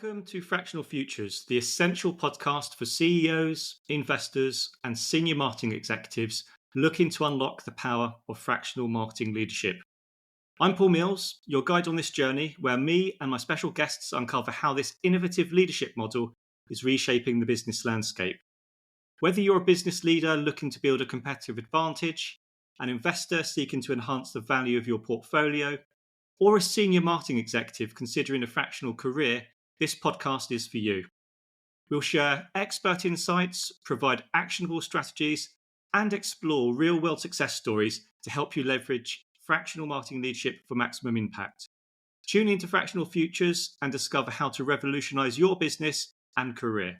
Welcome to Fractional Futures, the essential podcast for CEOs, investors, and senior marketing executives looking to unlock the power of fractional marketing leadership. I'm Paul Mills, your guide on this journey, where me and my special guests uncover how this innovative leadership model is reshaping the business landscape. Whether you're a business leader looking to build a competitive advantage, an investor seeking to enhance the value of your portfolio, or a senior marketing executive considering a fractional career, this podcast is for you. We'll share expert insights, provide actionable strategies, and explore real-world success stories to help you leverage fractional marketing leadership for maximum impact. Tune into Fractional Futures and discover how to revolutionize your business and career.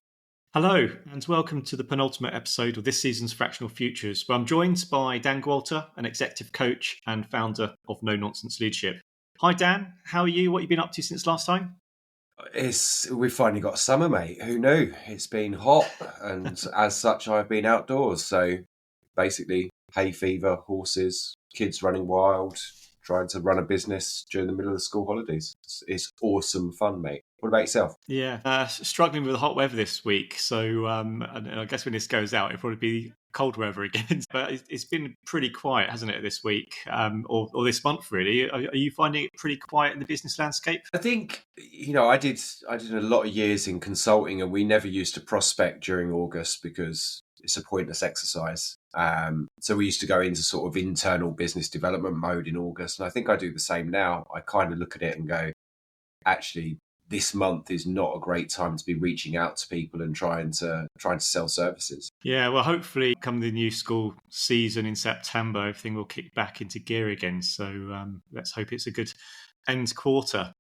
Hello, and welcome to the penultimate episode of this season's Fractional Futures, where I'm joined by Dan Gwalter, an executive coach and founder of No Nonsense Leadership. Hi, Dan. How are you? What have you been up to since last time? We've finally got summer, mate. Who knew? It's been hot, and as such, I've been outdoors. So basically, hay fever, horses, kids running wild, trying to run a business during the middle of the school holidays. It's awesome fun, mate. What about yourself? Yeah, struggling with the hot weather this week. So I guess when this goes out, it'll probably be cold weather again. But it's been pretty quiet, hasn't it, this week or this month, really? Are you finding it pretty quiet in the business landscape? I think, I did a lot of years in consulting, and we never used to prospect during August because it's a pointless exercise. So we used to go into sort of internal business development mode in August. And I think I do the same now. I kind of look at it and go, actually, this month is not a great time to be reaching out to people and trying to sell services. Yeah, well, hopefully come the new school season in September, everything will kick back into gear again. So let's hope it's a good end quarter.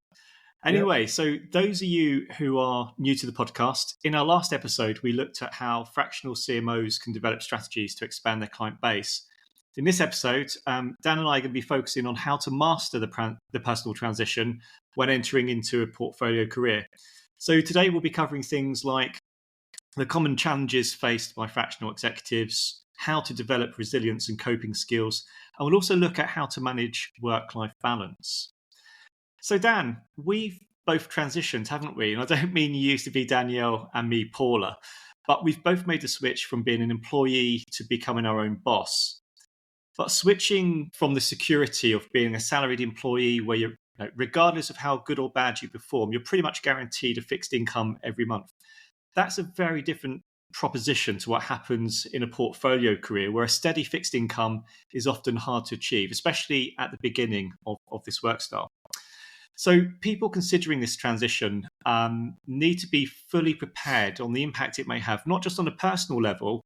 Anyway, So those of you who are new to the podcast, in our last episode, we looked at how fractional CMOs can develop strategies to expand their client base. In this episode, Dan and I are going to be focusing on how to master the personal transition when entering into a portfolio career. So today we'll be covering things like the common challenges faced by fractional executives, how to develop resilience and coping skills, and we'll also look at how to manage work-life balance. So Dan, we've both transitioned, haven't we? And I don't mean you used to be Danielle and me, Paula, but we've both made the switch from being an employee to becoming our own boss. But switching from the security of being a salaried employee where you're, regardless of how good or bad you perform, you're pretty much guaranteed a fixed income every month. That's a very different proposition to what happens in a portfolio career where a steady fixed income is often hard to achieve, especially at the beginning of this work style. So people considering this transition need to be fully prepared on the impact it may have, not just on a personal level,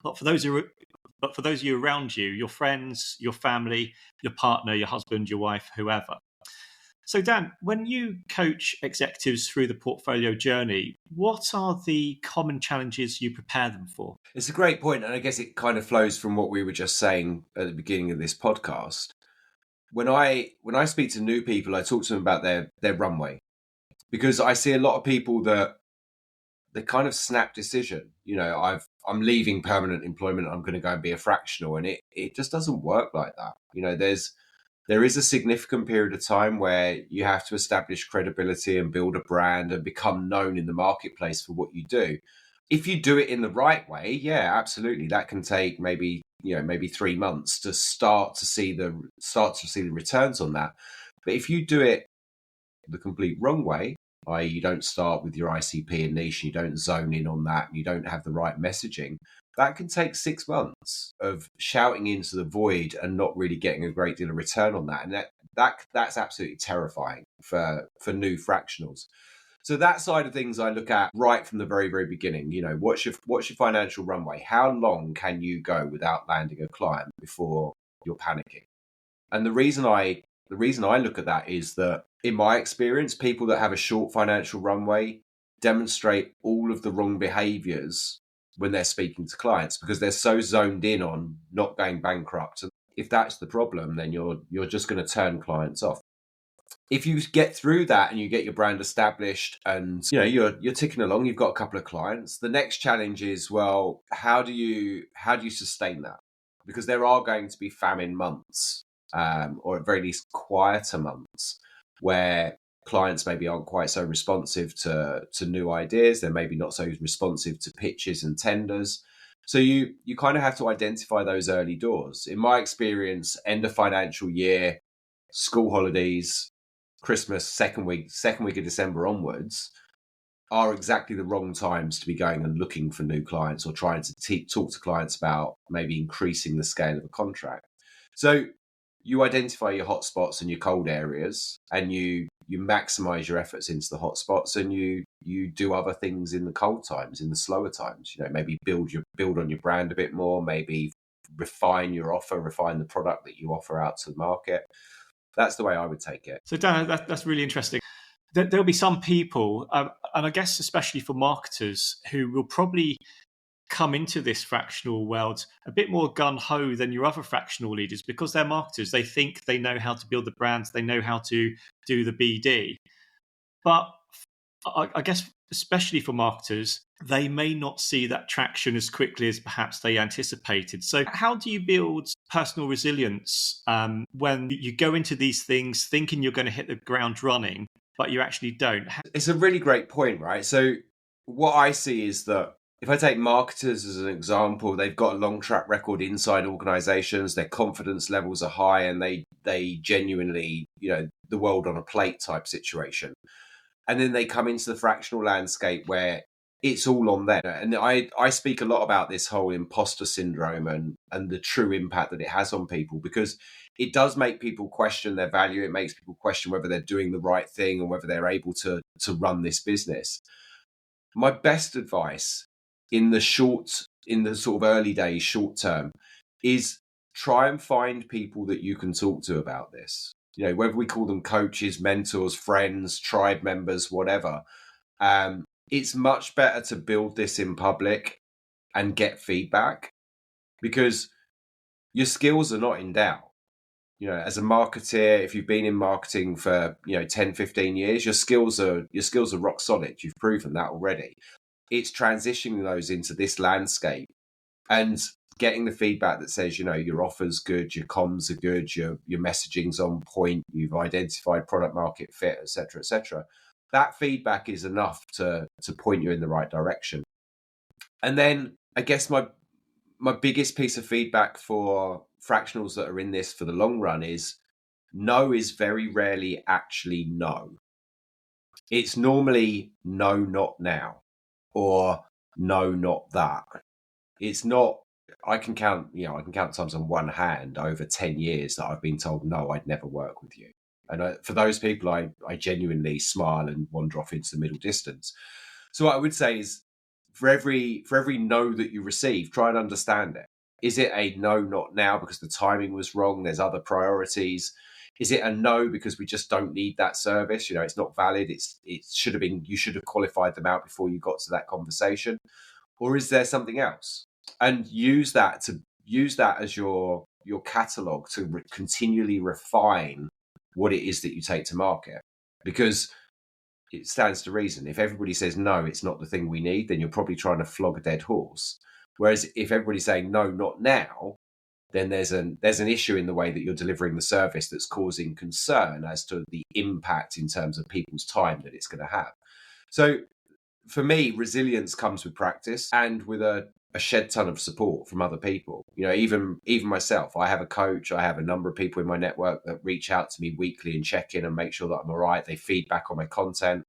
but for those of you around you, your friends, your family, your partner, your husband, your wife, whoever. So Dan, when you coach executives through the portfolio journey, what are the common challenges you prepare them for? It's a great point, and I guess it kind of flows from what we were just saying at the beginning of this podcast. When I speak to new people, I talk to them about their runway, because I see a lot of people that they kind of snap decision. I'm leaving permanent employment. I'm going to go and be a fractional, and it just doesn't work like that. There is a significant period of time where you have to establish credibility and build a brand and become known in the marketplace for what you do. If you do it in the right way, yeah, absolutely, that can take maybe 3 months to start to see the returns on that. But if you do it the complete wrong way, i.e. you don't start with your ICP and niche, you don't zone in on that, and you don't have the right messaging, that can take 6 months of shouting into the void and not really getting a great deal of return on that. And that's absolutely terrifying for new fractionals. So that side of things I look at right from the very, very beginning. What's your financial runway? How long can you go without landing a client before you're panicking? And the reason I look at that is that, in my experience, people that have a short financial runway demonstrate all of the wrong behaviors when they're speaking to clients, because they're so zoned in on not going bankrupt. And if that's the problem, then you're just going to turn clients off. If you get through that and you get your brand established and you're ticking along, you've got a couple of clients, the next challenge is, well, how do you sustain that? Because there are going to be famine months, or at very least quieter months, where clients maybe aren't quite so responsive to new ideas. They're maybe not so responsive to pitches and tenders. So you kind of have to identify those early doors. In my experience, end of financial year, school holidays, Christmas, second week of December onwards are exactly the wrong times to be going and looking for new clients or trying to talk to clients about maybe increasing the scale of a contract. So you identify your hotspots and your cold areas, and you maximize your efforts into the hotspots, and you do other things in the cold times, in the slower times. Maybe build on your brand a bit more, maybe refine your offer, refine the product that you offer out to the market. That's the way I would take it. So Dan, that's really interesting. There'll be some people, and I guess especially for marketers, who will probably come into this fractional world a bit more gung-ho than your other fractional leaders, because they're marketers. They think they know how to build the brands, they know how to do the BD. But I guess especially for marketers, they may not see that traction as quickly as perhaps they anticipated. So how do you build personal resilience when you go into these things thinking you're going to hit the ground running, but you actually don't? It's a really great point, right? So what I see is that if I take marketers as an example, they've got a long track record inside organizations, their confidence levels are high, and they genuinely, the world on a plate type situation. And then they come into the fractional landscape where it's all on them. And I speak a lot about this whole imposter syndrome and the true impact that it has on people, because it does make people question their value. It makes people question whether they're doing the right thing and whether they're able to run this business. My best advice in the sort of early days, short term, is try and find people that you can talk to about this. Whether we call them coaches, mentors, friends, tribe members, whatever. It's much better to build this in public and get feedback, because your skills are not in doubt. As a marketer, if you've been in marketing for 10, 15 years, your skills are rock solid. You've proven that already. It's transitioning those into this landscape and getting the feedback that says, your offer's good, your comms are good, your messaging's on point, you've identified product market fit, et cetera, et cetera. That feedback is enough to point you in the right direction. And then I guess my biggest piece of feedback for fractionals that are in this for the long run is no is very rarely actually no. It's normally no, not now, or no, not that. It's not, I can count times on one hand over 10 years that I've been told, no, I'd never work with you. And for those people, I genuinely smile and wander off into the middle distance. So what I would say is, for every no that you receive, try and understand it. Is it a no, not now, because the timing was wrong? There's other priorities. Is it a no because we just don't need that service? It's not valid. It should have been, you should have qualified them out before you got to that conversation. Or is there something else? And use that as your catalog to continually refine what it is that you take to market, because it stands to reason. If everybody says no, it's not the thing we need, then you're probably trying to flog a dead horse. Whereas if everybody's saying no, not now, then there's an issue in the way that you're delivering the service that's causing concern as to the impact in terms of people's time that it's going to have. So for me, resilience comes with practice and with a shed ton of support from other people. Even myself, I have a coach. I have a number of people in my network that reach out to me weekly and check in and make sure that I'm all right. They feedback on my content,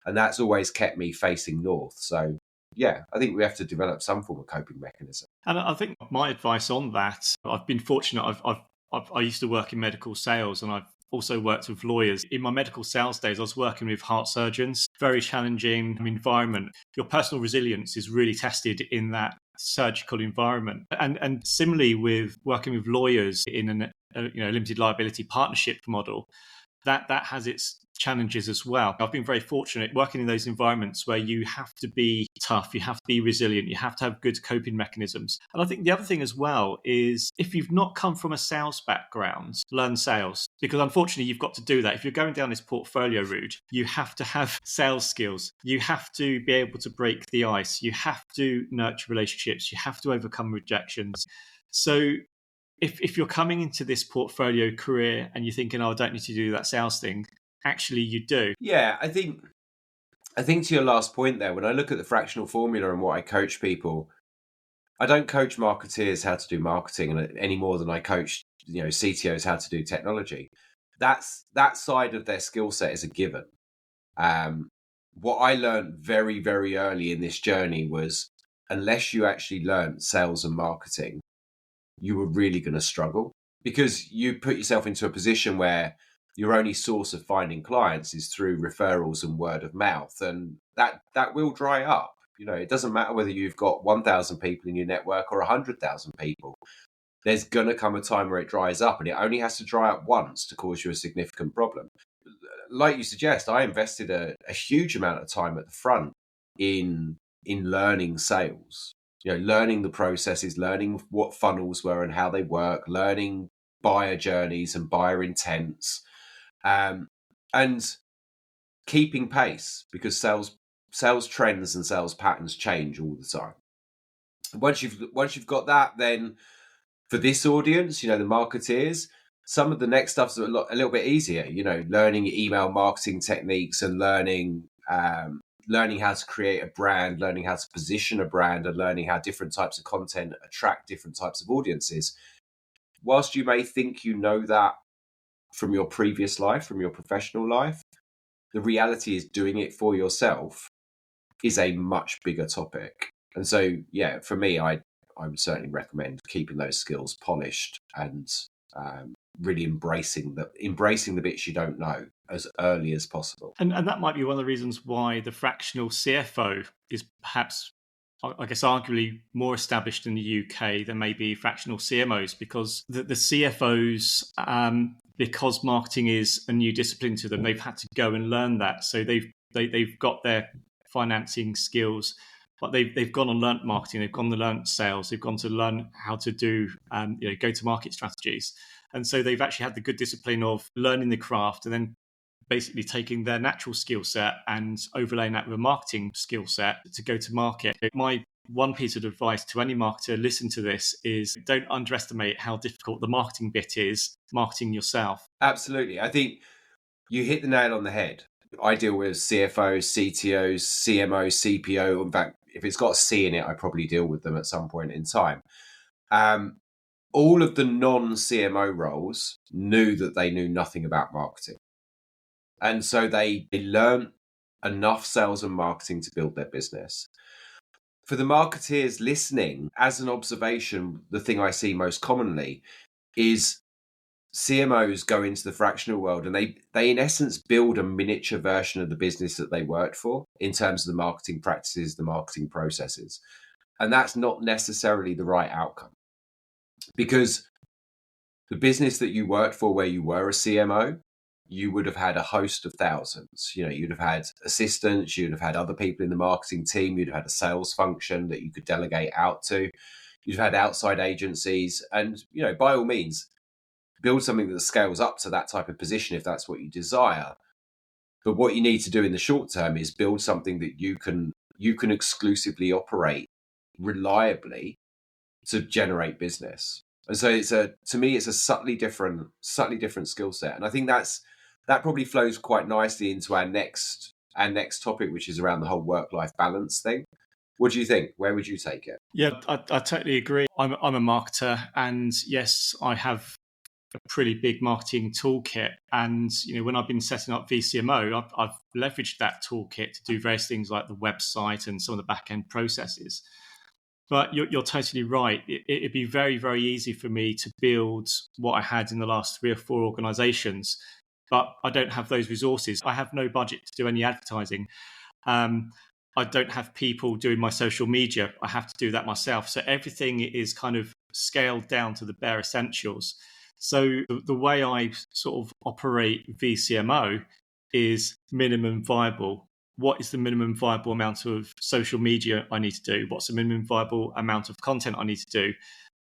and that's always kept me facing north. So yeah, I think we have to develop some form of coping mechanism. And I think my advice on that, I've been fortunate. I used to work in medical sales, and I've also worked with lawyers. In my medical sales days, I was working with heart surgeons. Very challenging environment. Your personal resilience is really tested in that surgical environment. And similarly with working with lawyers in a limited liability partnership model, that has its challenges as well. I've been very fortunate working in those environments where you have to be tough, you have to be resilient, you have to have good coping mechanisms. And I think the other thing as well is, if you've not come from a sales background, learn sales, because unfortunately you've got to do that. If you're going down this portfolio route, you have to have sales skills. You have to be able to break the ice. You have to nurture relationships. You have to overcome rejections. So if you're coming into this portfolio career and you're thinking, oh, I don't need to do that sales thing, actually you do. Yeah, I think to your last point there, when I look at the fractional formula and what I coach people, I don't coach marketeers how to do marketing any more than I coach, CTOs how to do technology. That side of their skill set is a given. What I learned very, very early in this journey was, unless you actually learned sales and marketing, you were really going to struggle, because you put yourself into a position where your only source of finding clients is through referrals and word of mouth, and that will dry up. It doesn't matter whether you've got 1,000 people in your network or 100,000 people. There's going to come a time where it dries up, and it only has to dry up once to cause you a significant problem. Like you suggest, I invested a huge amount of time at the front in learning sales, learning the processes, learning what funnels were and how they work, learning buyer journeys and buyer intents, and keeping pace, because sales trends and sales patterns change all the time. Once you've got that, then for this audience, the marketeers, some of the next stuff's a little bit easier. Learning email marketing techniques and learning how to create a brand, learning how to position a brand, and learning how different types of content attract different types of audiences. Whilst you may think you know that from your previous life, from your professional life, the reality is doing it for yourself is a much bigger topic. And so, yeah, for me, I would certainly recommend keeping those skills polished and really embracing the bits you don't know as early as possible. And that might be one of the reasons why the fractional CFO is perhaps, I guess, arguably more established in the UK than maybe fractional CMOs, because the CFOs, because marketing is a new discipline to them, they've had to go and learn that. So they've got their financing skills, but they've gone and learnt marketing, they've gone and learnt sales, they've gone to learn how to do go-to-market strategies. And so they've actually had the good discipline of learning the craft and then basically taking their natural skill set and overlaying that with a marketing skill set to go to market. My one piece of advice to any marketer listen to this is, don't underestimate how difficult the marketing bit is, marketing yourself. Absolutely. I think you hit the nail on the head. I deal with CFOs, CTOs, CMOs, CPO. In fact, if it's got a C in it, I probably deal with them at some point in time. All of the non-CMO roles knew that they knew nothing about marketing. And so they learned enough sales and marketing to build their business. For the marketeers listening, as an observation, the thing I see most commonly is CMOs go into the fractional world and they in essence build a miniature version of the business that they worked for in terms of the marketing practices, the marketing processes. And that's not necessarily the right outcome, because the business that you worked for where you were a CMO, you would have had a host of thousands. You'd have had assistants, you'd have had other people in the marketing team, you'd have had a sales function that you could delegate out to, you'd have had outside agencies, and by all means, build something that scales up to that type of position if that's what you desire. But what you need to do in the short term is build something that you can exclusively operate reliably to generate business. And so to me it's a subtly different skill set. And I think that probably flows quite nicely into our next topic, which is around the whole work-life balance thing. What do you think? Where would you take it? Yeah, I totally agree. I'm a marketer, and yes, I have a pretty big marketing toolkit. And when I've been setting up VCMO, I've leveraged that toolkit to do various things like the website and some of the back-end processes. But you're totally right. It'd be very, very easy for me to build what I had in the last 3 or 4 organizations, but I don't have those resources. I have no budget to do any advertising. I don't have people doing my social media. I have to do that myself. So everything is kind of scaled down to the bare essentials. So the way I sort of operate VCMO is minimum viable. What is the minimum viable amount of social media I need to do? What's the minimum viable amount of content I need to do?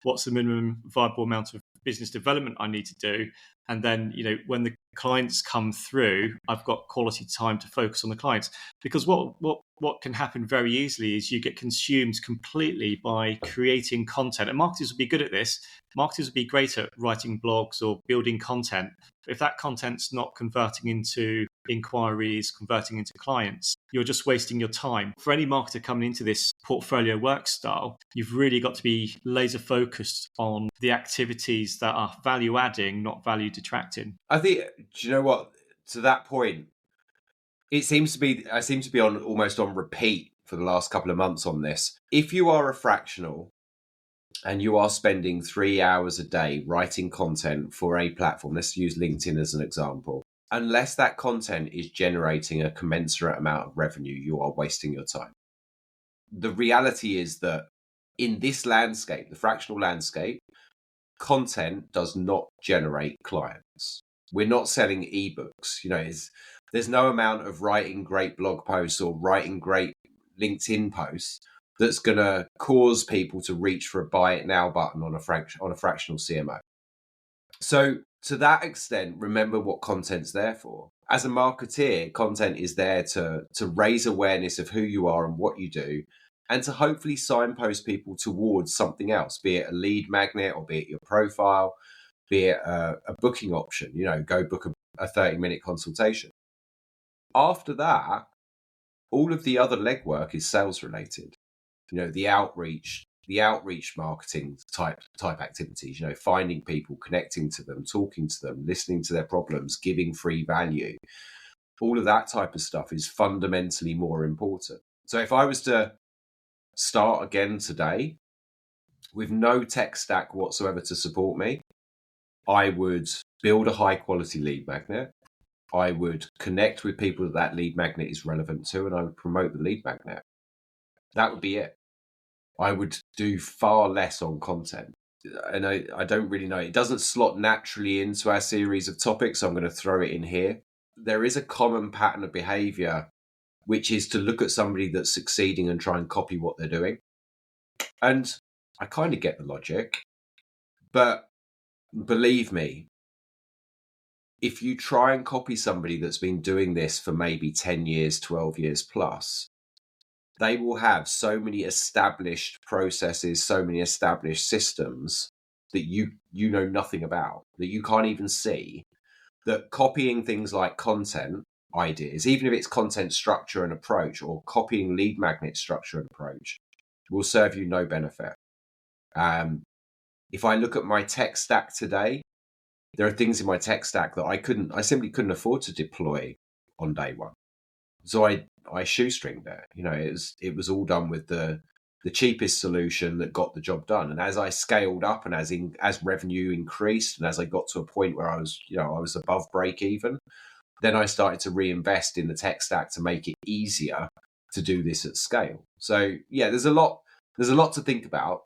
What's the minimum viable amount of business development I need to do? And then, when the clients come through, I've got quality time to focus on the clients. Because what can happen very easily is you get consumed completely by creating content. And marketers would be good at this. Marketers would be great at writing blogs or building content. But if that content's not converting into inquiries converting into clients, you're just wasting your time. For any marketer coming into this portfolio work style, you've really got to be laser focused on the activities that are value adding, not value detracting. I think, do you know what? To that point, I seem to be on almost on repeat for the last couple of months on this. If you are a fractional and you are spending 3 hours a day writing content for a platform, let's use LinkedIn as an example, unless that content is generating a commensurate amount of revenue, you are wasting your time. The reality is that in this landscape, the fractional landscape, content does not generate clients. We're not selling ebooks. There's no amount of writing great blog posts or writing great LinkedIn posts that's going to cause people to reach for a buy it now button on a fractional CMO. So to that extent, remember what content's there for. As a marketeer, content is there to raise awareness of who you are and what you do, and to hopefully signpost people towards something else, be it a lead magnet or be it your profile, be it a booking option, go book a 30-minute consultation. After that, all of the other legwork is sales related. The outreach marketing type activities, finding people, connecting to them, talking to them, listening to their problems, giving free value. All of that type of stuff is fundamentally more important. So if I was to start again today with no tech stack whatsoever to support me, I would build a high quality lead magnet. I would connect with people that lead magnet is relevant to, and I would promote the lead magnet. That would be it. I would do far less on content. And I don't really know. It doesn't slot naturally into our series of topics, so I'm going to throw it in here. There is a common pattern of behavior, which is to look at somebody that's succeeding and try and copy what they're doing. And I kind of get the logic, but believe me, if you try and copy somebody that's been doing this for maybe 10 years, 12 years plus, they will have so many established processes, so many established systems that you know nothing about, that you can't even see, that copying things like content ideas, even if it's content structure and approach, or copying lead magnet structure and approach, will serve you no benefit. If I look at my tech stack today, there are things in my tech stack that I simply couldn't afford to deploy on day one. So I shoestringed it. It was all done with the cheapest solution that got the job done. And as I scaled up and as revenue increased and as I got to a point where I was above break even, then I started to reinvest in the tech stack to make it easier to do this at scale. So yeah, there's a lot to think about.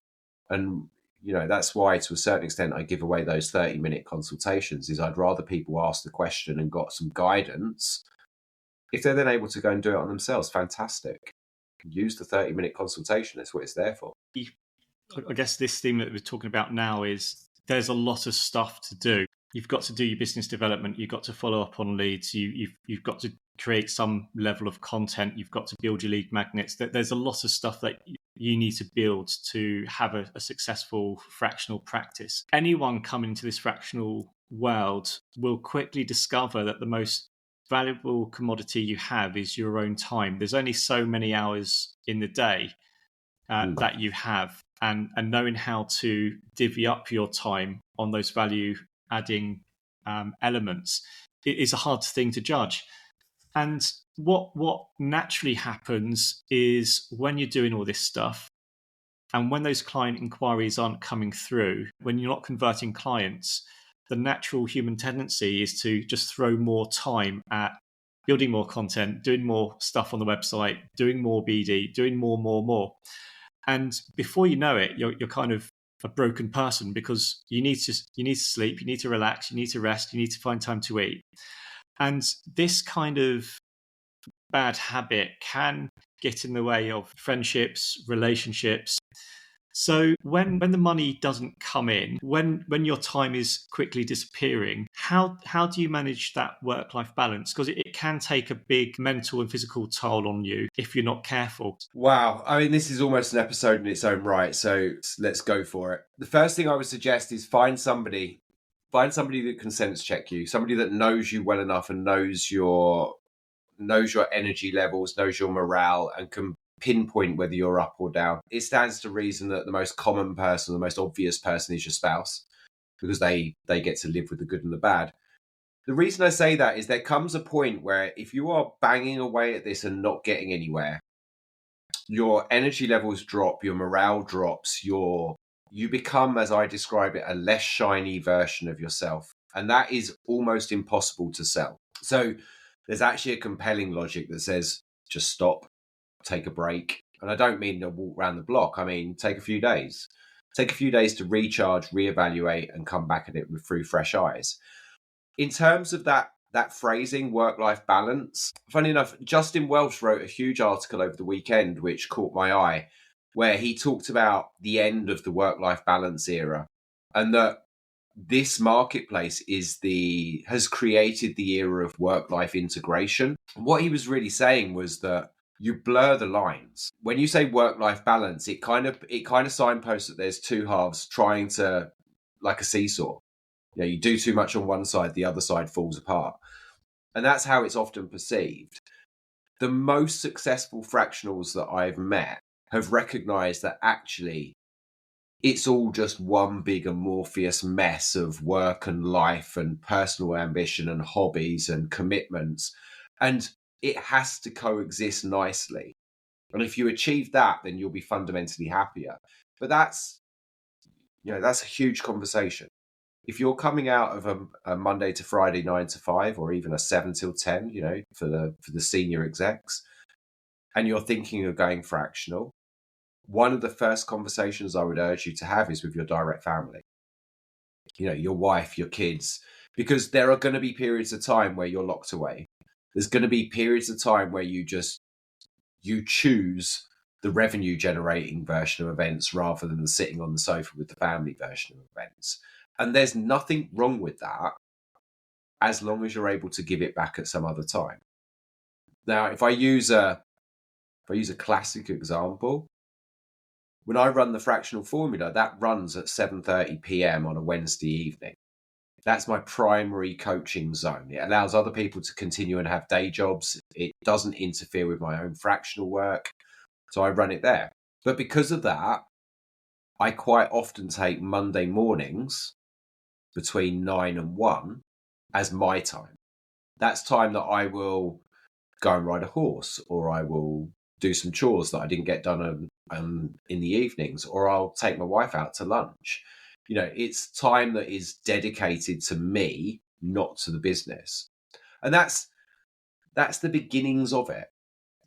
And that's why to a certain extent I give away those 30-minute consultations, is I'd rather people ask the question and got some guidance. If they're then able to go and do it on themselves, fantastic. Use the 30-minute consultation. That's what it's there for. I guess this theme that we're talking about now is there's a lot of stuff to do. You've got to do your business development. You've got to follow up on leads. You've got to create some level of content. You've got to build your lead magnets. There's a lot of stuff that you need to build to have a successful fractional practice. Anyone coming into this fractional world will quickly discover that the most valuable commodity you have is your own time. There's only so many hours in the day that you have, and knowing how to divvy up your time on those value adding elements is a hard thing to judge. And what naturally happens is when you're doing all this stuff, and when those client inquiries aren't coming through, when you're not converting clients, the natural human tendency is to just throw more time at building more content, doing more stuff on the website, doing more BD, doing more. And before you know it, you're kind of a broken person, because you need to sleep, you need to relax, you need to rest, you need to find time to eat. And this kind of bad habit can get in the way of friendships, relationships. So when the money doesn't come in, when your time is quickly disappearing, how do you manage that work-life balance? Because it can take a big mental and physical toll on you if you're not careful. Wow. I mean, this is almost an episode in its own right, so let's go for it. The first thing I would suggest is find somebody that can sense check you, somebody that knows you well enough and knows your knows your energy levels, knows your morale, and can pinpoint whether you're up or down. It stands to reason that the most common person, the most obvious person is your spouse, because they get to live with the good and the bad. The reason I say that is there comes a point where if you are banging away at this and not getting anywhere, your energy levels drop, your morale drops, you become, as I describe it, a less shiny version of yourself. And that is almost impossible to sell. So there's actually a compelling logic that says, just stop, take a break. And I don't mean to walk around the block. I mean, take a few days. Take a few days to recharge, reevaluate, and come back at it through fresh eyes. In terms of that phrasing, work-life balance, funny enough, Justin Welsh wrote a huge article over the weekend, which caught my eye, where he talked about the end of the work-life balance era, and that this marketplace has created the era of work-life integration. What he was really saying was that you blur the lines. When you say work-life balance, it kind of signposts that there's two halves trying to, like a seesaw. You do too much on one side, the other side falls apart. And that's how it's often perceived. The most successful fractionals that I've met have recognized that actually it's all just one big amorphous mess of work and life and personal ambition and hobbies and commitments. And it has to coexist nicely. And if you achieve that, then you'll be fundamentally happier. But that's a huge conversation. If you're coming out of a Monday to Friday 9 to 5, or even a 7 till 10, for the senior execs, and you're thinking of going fractional, one of the first conversations I would urge you to have is with your direct family. Your wife, your kids, because there are going to be periods of time where you're locked away. There's going to be periods of time where you choose the revenue generating version of events rather than the sitting on the sofa with the family version of events. And there's nothing wrong with that as long as you're able to give it back at some other time. Now, if I use a classic example, when I run the fractional formula, that runs at 7:30 p.m. on a Wednesday evening. That's my primary coaching zone. It allows other people to continue and have day jobs. It doesn't interfere with my own fractional work. So I run it there. But because of that, I quite often take Monday mornings between 9 and 1 as my time. That's time that I will go and ride a horse, or I will do some chores that I didn't get done in the evenings, or I'll take my wife out to lunch. It's time that is dedicated to me, not to the business. And that's the beginnings of it,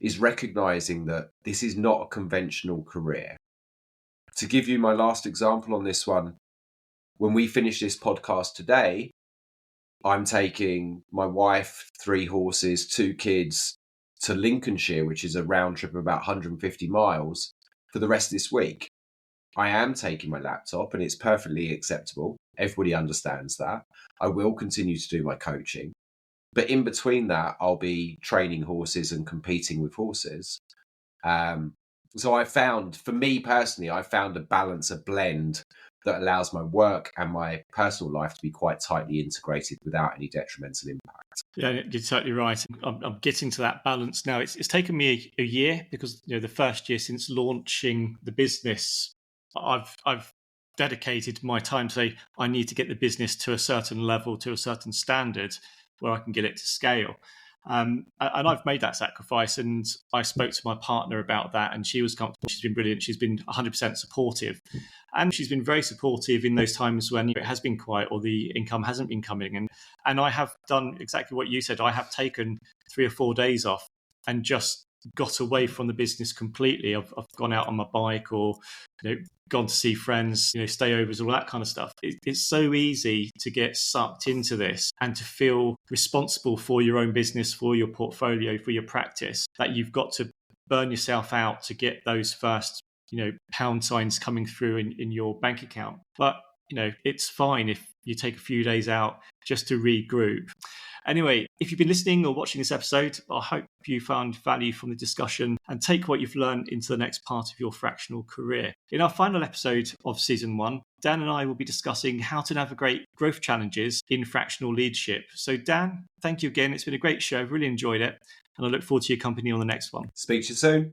is recognizing that this is not a conventional career. To give you my last example on this one, when we finish this podcast today, I'm taking my wife, 3 horses, 2 kids to Lincolnshire, which is a round trip of about 150 miles for the rest of this week. I am taking my laptop, and it's perfectly acceptable. Everybody understands that. I will continue to do my coaching. But in between that, I'll be training horses and competing with horses. So I found, for me personally, I found a balance, a blend that allows my work and my personal life to be quite tightly integrated without any detrimental impact. Yeah, you're totally right. I'm getting to that balance now. It's taken me a year, because the first year since launching the business, I've dedicated my time to say I need to get the business to a certain level, to a certain standard where I can get it to scale. And I've made that sacrifice, and I spoke to my partner about that, and she was comfortable. She's been brilliant. She's been 100% supportive, and she's been very supportive in those times when it has been quiet or the income hasn't been coming. And I have done exactly what you said. I have taken 3 or 4 days off and just got away from the business completely. I've gone out on my bike, or gone to see friends, stayovers, all that kind of stuff. It's so easy to get sucked into this and to feel responsible for your own business, for your portfolio, for your practice, that you've got to burn yourself out to get those first pound signs coming through in your bank account. But it's fine if you take a few days out just to regroup. Anyway, if you've been listening or watching this episode, I hope you found value from the discussion and take what you've learned into the next part of your fractional career. In our final episode of season 1, Dan and I will be discussing how to navigate growth challenges in fractional leadership. So Dan, thank you again. It's been a great show. I've really enjoyed it. and I look forward to your company on the next one. Speak to you soon.